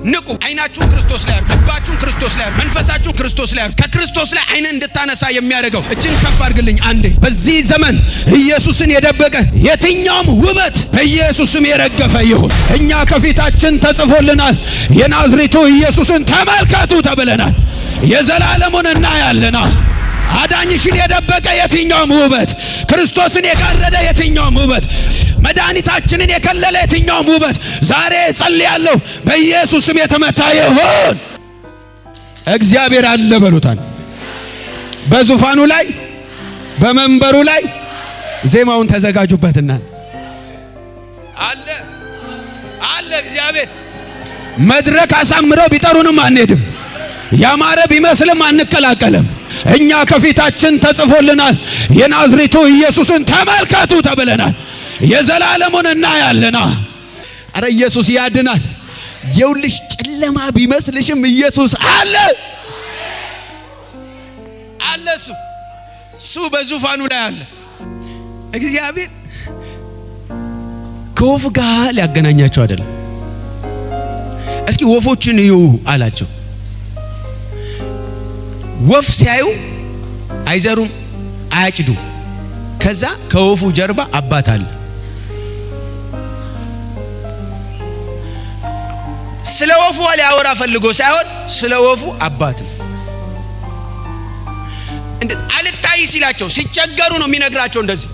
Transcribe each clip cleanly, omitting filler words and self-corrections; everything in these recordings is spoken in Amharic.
ንቁ አይናችሁን ክርስቶስ ላይ አርጉ ልባችሁን ክርስቶስ ላይ አርጉ መንፈሳችሁን ክርስቶስ ላይ አርጉ ከክርስቶስ ላይ አይን እንድታነሳ የሚያደርገው እጅን ከፍ አድርግልኝ አንዴ በዚህ ዘመን ኢየሱስን የደበቀ የትኛውም ውበት በኢየሱስም የረገፈ ይሁን እኛ ከፊታችን ተጽፎልናል የናዝሬቱ ኢየሱስን ተመልከቱ ተብለናል የዘላለሙን እናያለና አዳኝሽን የደበቀ የትኛውም ውበት ክርስቶስን የጋረደ የትኛውም ውበት መድኃኒታችንን የከለለ የትኛውም ውበት ዛሬ ጸልያለሁ በኢየሱስም የተመታ ይሁን እግዚአብሔር አለ በሉታን በዙፋኑ ላይ በመንበሩ ላይ ዜማውን ተዘጋጁበትና አለ እግዚአብሔር መድረክ አሳምረው ቢጠሩንም አንሄድም ያማረ ቢመስልም አንከላከለም እኛ ከፊታችን ተጽፎልናል የናዝሬቱ ኢየሱስን ተመልከቱ ተብለናል የዘላለሙን እናያለና አረ ኢየሱስ ያድናል የውልሽ ጨለማ ቢመስልሽም ኢየሱስ አለ እሱ በዙፋኑ ላይ አለ እግዚአብሔር ከወፍ ጋር ሊያገናኛቸው አይደለም እስኪ ወፎችን እዩ አላቸው ወፍ ሲያዩ አይዘሩም አያጭዱም ከዛ ከወፉ ጀርባ አባት አለ ስለ ወፉ ሊያወራ ፈልጎ ሳይሆን ስለ ወፉ አባት ነው እንዴ አልታይ ሲላቸው ሲቸገሩ ነው የሚነግራቸው እንደዚህ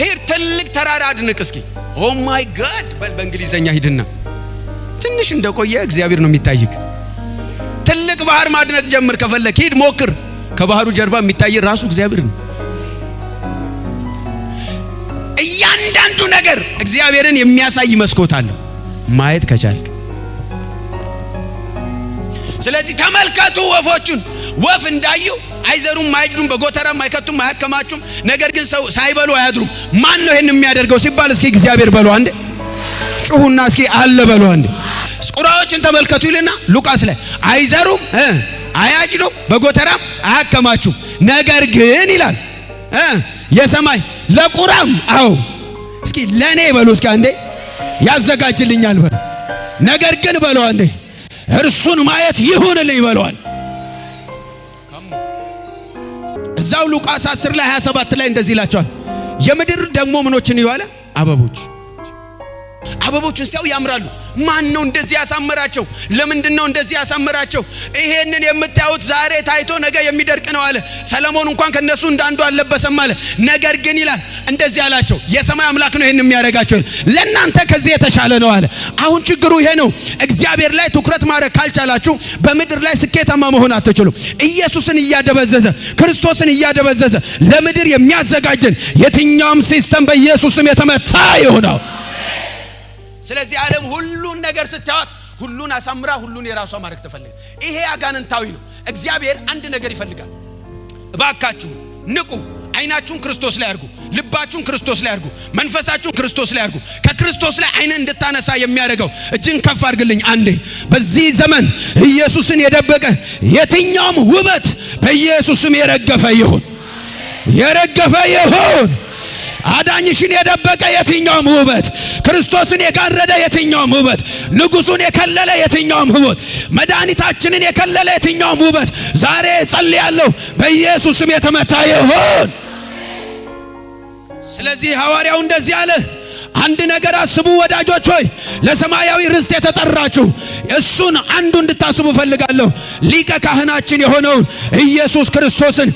ሄር ትልቅ ተራራ አድንቅ እስኪ ኦ ማይ ጋድ በእንግሊዘኛ ሂድና ትንሽ እንደቆየ እግዚአብሔር ነው የሚታይክ ትልቅ ባህር ማድነቅ ጀምር ከፈለክ ሂድ ሞክር ከባህሩ ጀርባ የሚታይ ራሱ እግዚአብሔር ነው እያንዳንዱ ነገር እግዚአብሔርን የሚያሳይ መስኮት አለ ማየት ከቻልክ ስለዚህ ተመልከቱ ወፎቹን ወፍ እንዳዩ አይዘሩም አይጭዱም በጎተራም አይከቱም አያከማቹም ነገር ግን ሰው ሳይበሉ አያድሩም ማን ነው ይሄን የሚያደርገው ሲባል እስኪ እግዚአብሔር በሉ አንዴ ጩሁና እስኪ አለ በሉ አንዴ ቁራዎችን ተመልከቱ ይልና ሉቃስ ላይ አይዘሩም አያጭዱም በጎተራም አያከማቹም ነገር ግን ይላል የሰማይ ለቁራም አው እስኪ ለኔ በሉ እስኪ አንዴ ያዘጋጅልኛል በሉ ነገር ግን በሉ አንዴ እርሱን ማየት ይሁንልኝ በሉዋል እዛው ሉቃስ 10 ላይ 27 ላይ እንደዚህ ይላቸዋል የምድር ደግሞ ምኖችን ይዋለ አበቦችን ሲያው ያምራሉ ማን ነው እንደዚህ ያሳመራቸው ለምንድነው እንደዚህ ያሳመራቸው ይሄንን የምታዩት ዛሬ ታይቶ ነገ የሚደርቅ ነው አለ ሰለሞን እንኳን ከነሱ እንዳንዱ አልለበሰም አለ ነገር ግን ይላል እንደዚህ አላቸው የሰማይ አምላክ ነው ይሄን የሚያረጋቸው ለእናንተ ከዚህ የተሻለ ነው አለ አሁን ችግሩ ይሄ ነው እግዚአብሔር ላይ ትኩረት ማድረግ ካልቻላችሁ በምድር ላይ ስኬታማ መሆን አትችሉም ኢየሱስን እያደበዘዘ ክርስቶስን እያደበዘዘ ለምድር የሚያዘጋጀን የትኛውም ሲስተም በኢየሱስም የተመታ ይሆናል ስለዚህ ዓለም ሁሉን ነገር ስታዩት ሁሉን አሳምራ ሁሉን የራሷ ማድረግ ተፈልጋ ይሄ አጋንንታዊ ነው እግዚአብሔር አንድ ነገር ይፈልጋል እባካችሁ ንቁ አይናችሁን ክርስቶስ ላይ አርጉ ልባችሁን ክርስቶስ ላይ አርጉ መንፈሳችሁን ክርስቶስ ላይ አርጉ ከክርስቶስ ላይ አይን እንድታነሳ የሚያደርገው እጅን ከፍ አድርግልኝ አንዴ በዚህ ዘመን ኢየሱስን የደበቀ የትኛውም ውበት በኢየሱስም የረገፈ ይሁን አዳኝሽን የደበቀ የትኛውም ውበት ክርስቶስን የጋረደ የትኛውም ውበት ንጉሱን የከለለ የትኛውም ውበት መድኃኒታችንን የከለለ የትኛውም ውበት ዛሬ ጸልያለሁ በኢየሱስም የተመታ ይሁን ስለዚህ ሐዋርያው እንደዚህ አለ አንድ ነገር አስቡ ወዳጆች ሆይ ለሰማያዊ ርስት የተጠራችሁ እሱን አንዱ እንድታስቡ ፈልጋለሁ ሊቀ ካህናችን የሆነውን ኢየሱስ ክርስቶስን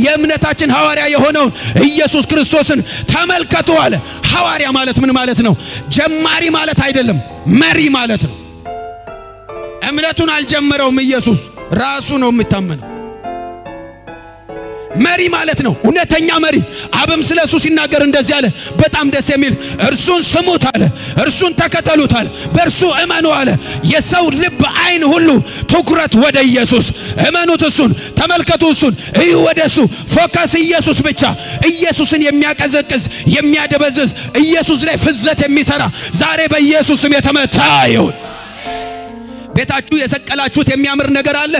የእምነታችን ሐዋርያ የሆነውን ኢየሱስ ክርስቶስን ተመልከቱ አለ ሐዋርያ ማለት ምን ማለት ነው ጀማሪ ማለት አይደለም መሪ ማለት ነው እምነቱን አልጀመረውም ኢየሱስ ራሱ ነው የሚታመነው መሪ ማለት ነው እውነተኛ መሪ አብም ስለሱ ሲናገር እንደዚህ አለ በጣም ደስ የሚል እርሱን ስሙት አለ እርሱን ተከተሉት አለ በእርሱ እመኑ አለ የሰው ልብ አይን ሁሉ ትኩረት ወደ ኢየሱስ እመኑት እሱን ተመልከቱ እሱን እዩ ወደሱ ፎከስ ኢየሱስ ብቻ ኢየሱስን የሚያቀዘቅዝ የሚያደበዝዝ ኢየሱስ ላይ ፍዘት የሚሰራ ዛሬ በኢየሱስም የተመታ ይሁን ቤታችሁ የሰቀላችሁት የሚያምር ነገር አለ።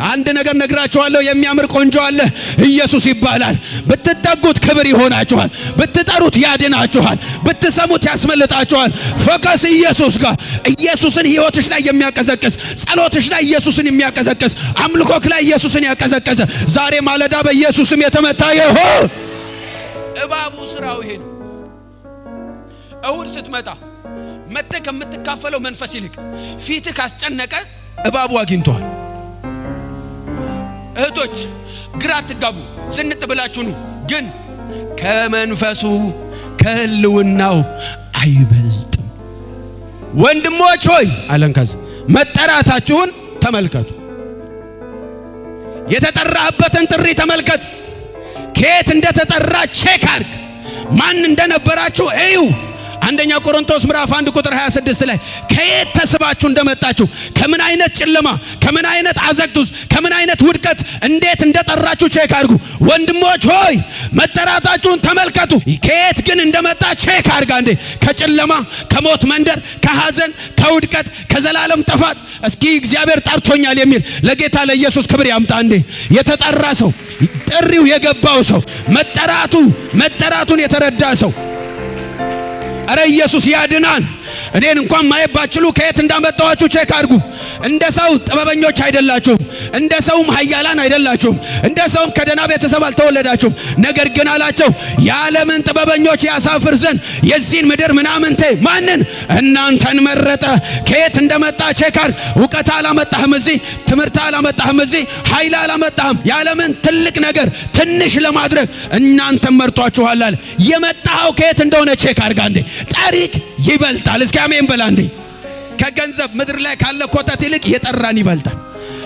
አንድ ነገር ነግራችኋለሁ፣ የሚያምር ቆንጆ አለ። ኢየሱስ ይባላል። ብትጠጉት ክብር ይሆናችኋል፣ ብትጠሩት ያድናችኋል፣ ብትሰሙት ያስመልጣችኋል። ፎከስ ኢየሱስ ጋር። ኢየሱስን ህይወትሽ ላይ የሚያቀዘቅዝ፣ ጸሎትሽ ላይ ኢየሱስን የሚያቀዘቅዝ፣ አምልኮክ ላይ ኢየሱስን ያቀዘቀዘ ዛሬ ማለዳ በኢየሱስም የተመታ ይሁን። እባቡ ስራው ይሄ ነው። እሁድ ስትመጣ መጥተህ ከምትካፈለው መንፈስ ይልቅ ፊትህ ካስጨነቀ እባቡ አግኝቷል። እህቶች ግራ አትጋቡ፣ ዝንጥ ብላችሁ ነው። ግን ከመንፈሱ ከህልውናው አይበልጥም። ወንድሞች ሆይ አለን ከዛ መጠራታችሁን ተመልከቱ። የተጠራህበትን ጥሪ ተመልከት። ከየት እንደተጠራ ቼክ አድርግ። ማን እንደነበራችሁ እዩ። አንደኛ ቆሮንቶስ ምዕራፍ 1 ቁጥር 26 ላይ ከየት ተስባችሁ እንደመጣችሁ፣ ከምን አይነት ጨለማ፣ ከምን አይነት አዘቅቱስ፣ ከምን አይነት ውድቀት እንዴት እንደጠራችሁ ቼክ አድርጉ። ወንድሞች ሆይ መጠራታችሁን ተመልከቱ። ከየት ግን እንደመጣ ቼክ አድርጋ እንዴ። ከጨለማ፣ ከሞት መንደር፣ ከሐዘን፣ ከውድቀት፣ ከዘላለም ጥፋት እስኪ እግዚአብሔር ጠርቶኛል የሚል ለጌታ ለኢየሱስ ክብር ያምጣ እንዴ። የተጠራ ሰው፣ ጥሪው የገባው ሰው፣ መጠራቱን የተረዳ ሰው አረ ኢየሱስ ያድናል። እኔን እንኳን ማየት ባችሉ ከየት እንዳመጣዋችሁ ቼክ አድርጉ። እንደ ሰው ጥበበኞች አይደላችሁም፣ እንደ ሰውም ኃያላን አይደላችሁም፣ እንደ ሰውም ከደና ቤተሰብ አልተወለዳችሁም። ነገር ግን አላቸው የዓለምን ጥበበኞች ያሳፍር ዘንድ የዚህን ምድር ምናምንቴ ማንን? እናንተን መረጠ። ከየት እንደመጣ ቼክ አድርግ። እውቀት አላመጣህም እዚህ፣ ትምህርት አላመጣህም እዚህ፣ ኃይል አላመጣህም። የዓለምን ትልቅ ነገር ትንሽ ለማድረግ እናንተን መርጧችኋል አለ። የመጣኸው ከየት እንደሆነ ቼክ አድርጋ እንዴ። ጠሪቅ ይበልጣል። እስኪ አሜን በላ እንዴ። ከገንዘብ ምድር ላይ ካለ ኮተት ይልቅ የጠራን ይበልጣል።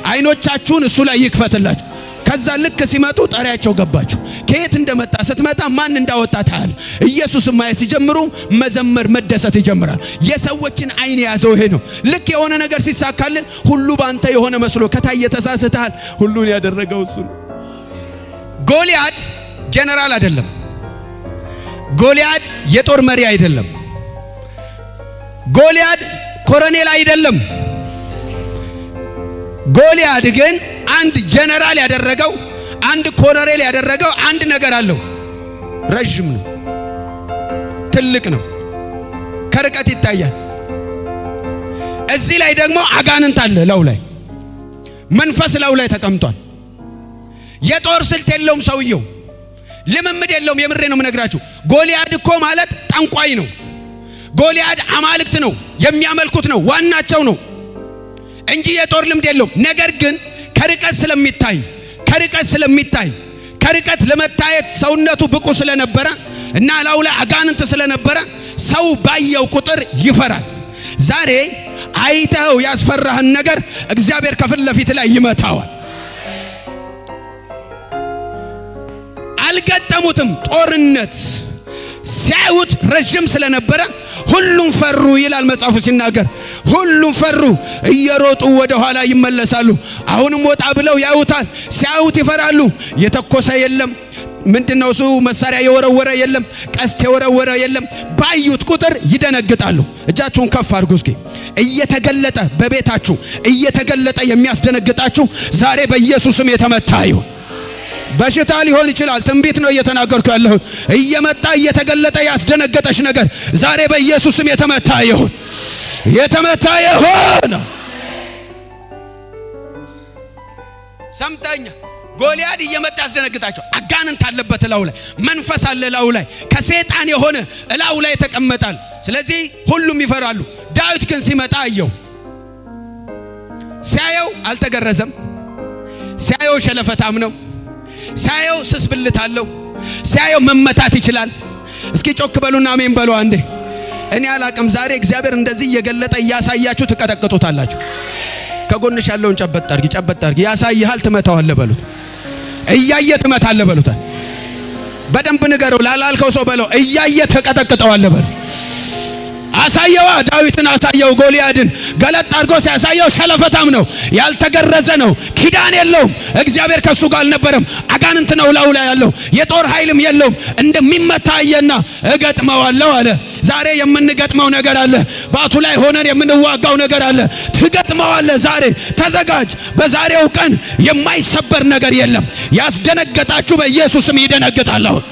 አይኖቻችሁን እሱ ላይ ይክፈትላችሁ። ከዛ ልክ ሲመጡ ጠሪያቸው ገባችሁ። ከየት እንደመጣ ስትመጣ ማን እንዳወጣ ታያል። ኢየሱስን ማየት ሲጀምሩ መዘመር፣ መደሰት ይጀምራል። የሰዎችን አይን ያዘው ይሄ ነው። ልክ የሆነ ነገር ሲሳካል ሁሉ ባንተ የሆነ መስሎ ከታየ ተሳስተሃል። ሁሉን ያደረገው እሱ ነው። ጎልያድ ጀነራል አይደለም። ጎልያድ የጦር መሪ አይደለም። ጎልያድ ኮሎኔል አይደለም። ጎልያድ ግን አንድ ጀነራል ያደረገው፣ አንድ ኮሎኔል ያደረገው አንድ ነገር አለው። ረጅም ነው፣ ትልቅ ነው፣ ከርቀት ይታያል። እዚህ ላይ ደግሞ አጋንንት አለ። ላው ላይ መንፈስ ላው ላይ ተቀምጧል። የጦር ስልት የለውም ሰውየው፣ ልምምድ የለውም። የምሬ ነው የምነግራችሁ። ጎልያድ እኮ ማለት ጠንቋይ ነው። ጎልያድ አማልክት ነው፣ የሚያመልኩት ነው፣ ዋናቸው ነው እንጂ የጦር ልምድ የለውም። ነገር ግን ከርቀት ለመታየት ሰውነቱ ብቁ ስለነበረ እና ላው ላይ አጋንንት ስለነበረ ሰው ባየው ቁጥር ይፈራል። ዛሬ አይተው ያስፈራህን ነገር እግዚአብሔር ከፊት ለፊት ላይ ይመታዋል። አልገጠሙትም። ጦርነት ሲያዩት ረጅም ስለነበረ ሁሉም ፈሩ ይላል መጽሐፉ ሲናገር። ሁሉም ፈሩ፣ እየሮጡ ወደ ኋላ ይመለሳሉ። አሁንም ወጣ ብለው ያዩታል። ሲያዩት ይፈራሉ። የተኮሰ የለም፣ ምንድነው እሱ መሳሪያ የወረወረ የለም፣ ቀስት የወረወረ የለም። ባዩት ቁጥር ይደነግጣሉ። እጃችሁን ከፍ አድርጉ እስኪ። እየተገለጠ በቤታችሁ እየተገለጠ የሚያስደነግጣችሁ ዛሬ በኢየሱስም የተመታ ይሁን። በሽታ ሊሆን ይችላል። ትንቢት ነው እየተናገርኩ ያለሁት። እየመጣ እየተገለጠ ያስደነገጠሽ ነገር ዛሬ በኢየሱስም የተመታ ይሁን፣ የተመታ ይሁን። ሰምተኛ ጎልያድ እየመጣ ያስደነግጣቸው። አጋንንት አለበት ላው ላይ፣ መንፈስ አለ ላው ላይ፣ ከሰይጣን የሆነ ላው ላይ ተቀመጣል። ስለዚህ ሁሉም ይፈራሉ። ዳዊት ግን ሲመጣ አየው። ሲያየው አልተገረዘም። ሲያየው ሸለፈታም ነው። ሲያየው ስስ ብልት አለው። ሲያየው መመታት ይችላል። እስኪ ጮክ በሉና አሜን በሉ አንዴ። እኔ አላቅም። ዛሬ እግዚአብሔር እንደዚህ እየገለጠ እያሳያችሁ ትቀጠቅጡታላችሁ። ከጎንሽ ያለውን ጨበጥ አድርጊ። ያሳይሃል፣ ትመታዋለህ በሉት። እያየ ትመታለህ በሉታል። በደንብ ንገረው። ላላልከው ሰው በለው፣ እያየ ተቀጠቅጠዋለህ በሉ። አሳየዋ። ዳዊትን አሳየው። ጎልያድን ገለጥ አድርጎ ሲያሳየው ሸለፈታም ነው፣ ያልተገረዘ ነው፣ ኪዳን የለውም። እግዚአብሔር ከሱ ጋር አልነበረም። አጋንንት ነው ላዩ ላይ ያለው፣ የጦር ኃይልም የለውም። እንደሚመታ አየና እገጥመዋለሁ አለ። ዛሬ የምንገጥመው ነገር አለ። ባቱ ላይ ሆነን የምንዋጋው ነገር አለ። ትገጥመዋለህ። ዛሬ ተዘጋጅ። በዛሬው ቀን የማይሰበር ነገር የለም። ያስደነገጣችሁ በኢየሱስም ይደነግጣል። አሁን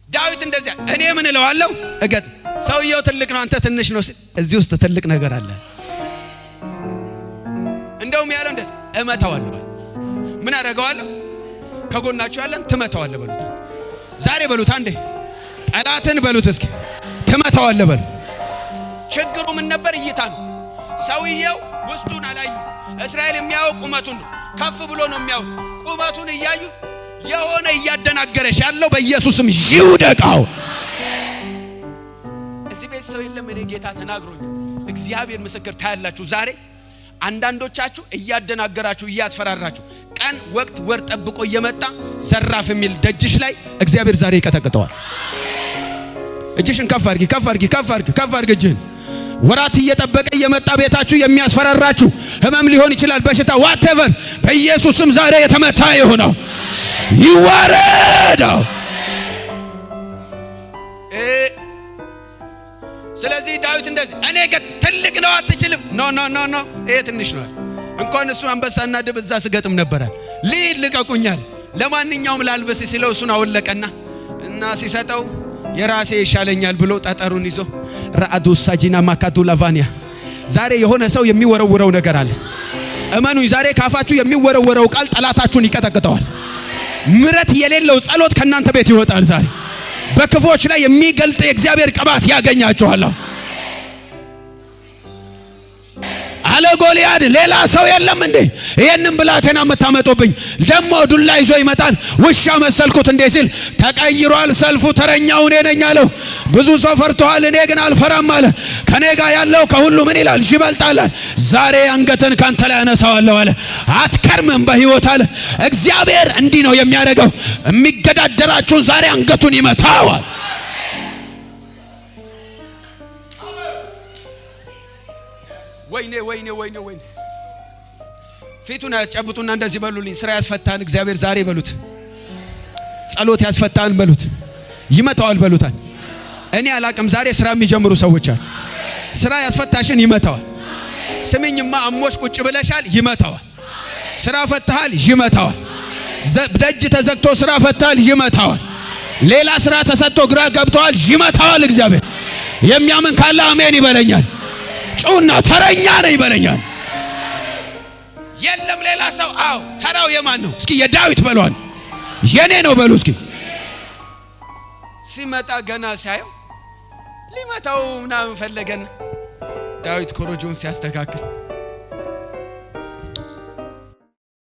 ዳዊት እንደዚያ እኔ ምን እለዋለሁ? እገጥ ሰውየው ትልቅ ነው አንተ ትንሽ ነው። እዚህ ውስጥ ትልቅ ነገር አለ። እንደውም ያለው እንደዚህ እመታዋለሁ። ምን አደርገዋለሁ? ከጎናችሁ ያለን ትመታዋለህ በሉት። ዛሬ በሉት አንዴ ጠላትን በሉት እስኪ ትመታዋለህ በሉ። ችግሩ ምን ነበር? እይታ ነው። ሰውየው ውስጡን አላዩ። እስራኤል የሚያው ቁመቱን ነው። ከፍ ብሎ ነው የሚያዩት። ቁመቱን እያዩ የሆነ እያደናገረሽ ያለው በኢየሱስም ይውደቃው። እዚህ ቤት ሰው የለም። እኔ ጌታ ተናግሮኛል። እግዚአብሔር ምስክር ታያላችሁ። ዛሬ አንዳንዶቻችሁ እያደናገራችሁ እያስፈራራችሁ ቀን ወቅት ወር ጠብቆ እየመጣ ዘራፍ የሚል ደጅሽ ላይ እግዚአብሔር ዛሬ ይቀጠቅጠዋል። እጅሽን ከፍ አድርጊ፣ ከፍ አድርጊ፣ ከፍ አድርጊ፣ ከፍ አድርጊ እጅህን። ወራት እየጠበቀ እየመጣ ቤታችሁ የሚያስፈራራችሁ ህመም ሊሆን ይችላል፣ በሽታ ዋትኤቨር፣ በኢየሱስም ዛሬ የተመታ ይሆናል፣ ይዋረድ። ስለዚህ ዳዊት እንደዚህ እኔ ትልቅ ነው አትችልም፣ ኖ ኖ ኖ ኖ ይሄ ትንሽ ነው። እንኳን እሱ አንበሳና ድብ እዛ ስገጥም ነበራል። ልሂድ ልቀቁኛል፣ ለማንኛውም ላልበስ ሲለው እሱን አወለቀና እና ሲሰጠው የራሴ ይሻለኛል ብሎ ጠጠሩን ይዞ ራአዱ ሳጂና ማካዱ ላቫኒያ። ዛሬ የሆነ ሰው የሚወረውረው ነገር አለ። እመኑኝ፣ ዛሬ ካፋችሁ የሚወረወረው ቃል ጠላታችሁን ይቀጠቅጠዋል። ምረት የሌለው ጸሎት ከናንተ ቤት ይወጣል። ዛሬ በክፎች ላይ የሚገልጥ የእግዚአብሔር ቅባት ያገኛችኋል። አለ ጎልያድ፣ ሌላ ሰው የለም እንዴ? ይሄንን ብላቴና መታመጡብኝ ደሞ ዱላ ይዞ ይመጣል። ውሻ መሰልኩት እንዴ ሲል ተቀይሯል ሰልፉ፣ ተረኛው እኔ ነኝ አለው። ብዙ ሰው ፈርቷል፣ እኔ ግን አልፈራም አለ። ከኔ ጋር ያለው ከሁሉ ምን ይላል? ይበልጣል። ዛሬ አንገትን ካንተ ላይ አነሳዋለሁ አለ። አትከርምም በህይወት አለ። እግዚአብሔር እንዲህ ነው የሚያደርገው። የሚገዳደራችሁን ዛሬ አንገቱን ይመታዋል። ወይኔ ወይኔ ወይኔ ወይኔ! ፊቱን ያጨብጡና እንደዚህ በሉልኝ፣ ስራ ያስፈታን እግዚአብሔር ዛሬ በሉት። ጸሎት ያስፈታን በሉት። ይመታዋል በሉታል። እኔ አላቅም። ዛሬ ስራ የሚጀምሩ ሰዎች አሉ። ስራ ያስፈታሽን ይመታዋል። ስሚኝማ፣ አሞሽ ቁጭ ብለሻል፣ ይመታዋል። ስራ ፈታሃል፣ ይመታዋል። ደጅ ተዘግቶ ስራ ፈታሃል፣ ይመታዋል። ሌላ ስራ ተሰጥቶ ግራ ገብተዋል፣ ይመታዋል። እግዚአብሔር የሚያምን ካለ አሜን ይበለኛል። ጩና ተረኛ ነኝ ይበለኛል። የለም ሌላ ሰው። አው ተራው የማን ነው? እስኪ የዳዊት በሏን። የኔ ነው በሉ እስኪ። ሲመጣ ገና ሳይው ሊመታው ምናምን ፈለገና ዳዊት ኮሮጆን ሲያስተካክል